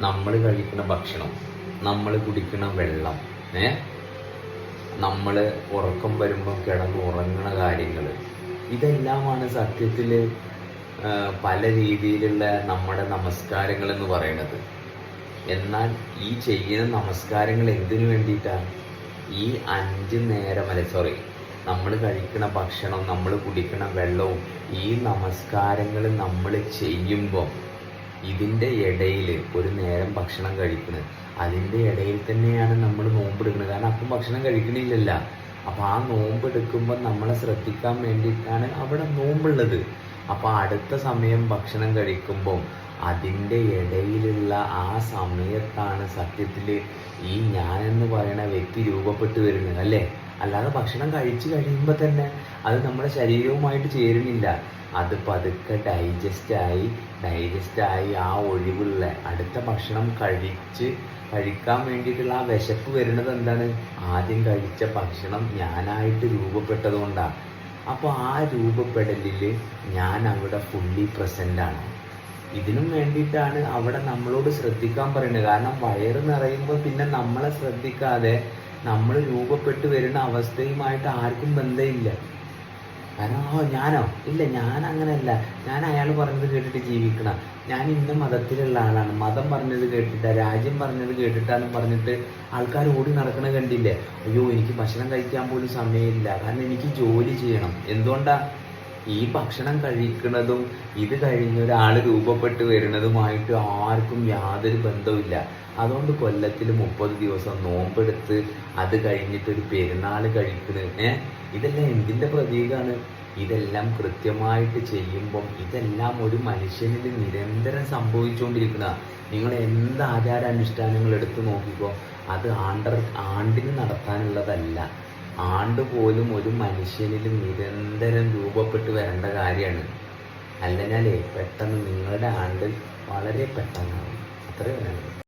നമ്മൾ കഴിക്കുന്ന ഭക്ഷണം, നമ്മൾ കുടിക്കുന്ന വെള്ളം, നമ്മൾ ഉറക്കം വരുമ്പോൾ കിടന്ന് ഉറങ്ങുന്ന കാര്യങ്ങൾ, ഇതെല്ലാമാണ് സത്യത്തിൽ പല രീതിയിലുള്ള നമ്മുടെ നമസ്കാരങ്ങൾ എന്ന് പറയുന്നത്. എന്നാൽ ഈ ചെയ്യുന്ന നമസ്കാരങ്ങൾ എന്തിനു വേണ്ടിയിട്ടാണ്? ഈ 5 നേരം നമ്മൾ കഴിക്കുന്ന ഭക്ഷണം, നമ്മൾ കുടിക്കുന്ന വെള്ളവും ഈ നമസ്കാരങ്ങൾ നമ്മൾ ചെയ്യുമ്പോൾ ഇതിൻ്റെ ഇടയിൽ ഒരു നേരം ഭക്ഷണം കഴിക്കുന്നത്, അതിൻ്റെ ഇടയിൽ തന്നെയാണ് നമ്മൾ നോമ്പെടുക്കുന്നത്. കാരണം അപ്പം ഭക്ഷണം കഴിക്കണില്ലല്ല. അപ്പം ആ നോമ്പെടുക്കുമ്പോൾ നമ്മളെ ശ്രദ്ധിക്കാൻ വേണ്ടിയിട്ടാണ് അവിടെ നോമ്പുള്ളത്. അപ്പം അടുത്ത സമയം ഭക്ഷണം കഴിക്കുമ്പം അതിൻ്റെ ഇടയിലുള്ള ആ സമയത്താണ് സത്യത്തിൽ ഈ ഞാനെന്ന് പറയുന്ന വ്യക്തി രൂപപ്പെട്ടു വരുന്നത്, അല്ലേ? അല്ലാതെ ഭക്ഷണം കഴിച്ചു കഴിയുമ്പോൾ തന്നെ അത് നമ്മുടെ ശരീരവുമായിട്ട് ചേരുന്നില്ല. അത് പതുക്കെ ഡൈജസ്റ്റായി ആ ഒഴിവുള്ള അടുത്ത ഭക്ഷണം കഴിക്കാൻ വേണ്ടിയിട്ടുള്ള ആ വിശപ്പ് വരുന്നത് എന്താണ്? ആദ്യം കഴിച്ച ഭക്ഷണം ഞാനായിട്ട് രൂപപ്പെട്ടത് കൊണ്ടാണ്. അപ്പോൾ ആ രൂപപ്പെടലിൽ ഞാൻ അവിടെ ഫുള്ളി പ്രസൻ്റാണ്. ഇതിനും വേണ്ടിയിട്ടാണ് അവിടെ നമ്മളോട് ശ്രദ്ധിക്കാൻ പറയുന്നത്. കാരണം വയറ് നിറയുമ്പോൾ പിന്നെ നമ്മളെ ശ്രദ്ധിക്കാതെ നമ്മൾ രൂപപ്പെട്ട് വരുന്ന അവസ്ഥയുമായിട്ട് ആർക്കും ബന്ധമില്ല. കാരണം ഞാനോ ഇല്ല, ഞാൻ അങ്ങനെയല്ല, ഞാൻ അയാൾ പറഞ്ഞത് കേട്ടിട്ട് ജീവിക്കണം, ഞാൻ ഇന്ന മതത്തിലുള്ള ആളാണ്, മതം പറഞ്ഞത് കേട്ടിട്ടാ, രാജ്യം പറഞ്ഞത് കേട്ടിട്ടാന്ന് പറഞ്ഞിട്ട് ആൾക്കാർ ഓടി നടക്കണ കണ്ടില്ലേ? അയ്യോ, എനിക്ക് ഭക്ഷണം കഴിക്കാൻ പോലും സമയമില്ല, കാരണം എനിക്ക് ജോലി ചെയ്യണം. എന്തുകൊണ്ടാ? ഈ ഭക്ഷണം കഴിക്കുന്നതും ഇത് കഴിഞ്ഞൊരാൾ രൂപപ്പെട്ട് വരുന്നതുമായിട്ട് ആർക്കും യാതൊരു ബന്ധവുമില്ല. അതുകൊണ്ട് കൊല്ലത്തിൽ 30 ദിവസം നോമ്പെടുത്ത് അത് കഴിഞ്ഞിട്ടൊരു പെരുന്നാൾ കഴിക്കുന്നത് ഇതെല്ലാം എന്തിൻ്റെ പ്രതീകമാണ്? ഇതെല്ലാം കൃത്യമായിട്ട് ചെയ്യുമ്പം ഇതെല്ലാം ഒരു മനുഷ്യനിൽ നിരന്തരം സംഭവിച്ചുകൊണ്ടിരിക്കുന്ന. നിങ്ങൾ എന്ത് ആചാരാനുഷ്ഠാനങ്ങൾ എടുത്തു നോക്കിക്കോ, അത് ആണ്ടിന് നടത്താനുള്ളതല്ല. ആണ്ട് പോലും ഒരു മനുഷ്യനിൽ നിരന്തരം രൂപപ്പെട്ട് വരേണ്ട കാര്യമാണ്. അല്ലെങ്കിൽ പെട്ടെന്ന് നിങ്ങളുടെ ആണ്ട് വളരെ പെട്ടെന്നാണ്. അത്രയും വേണം.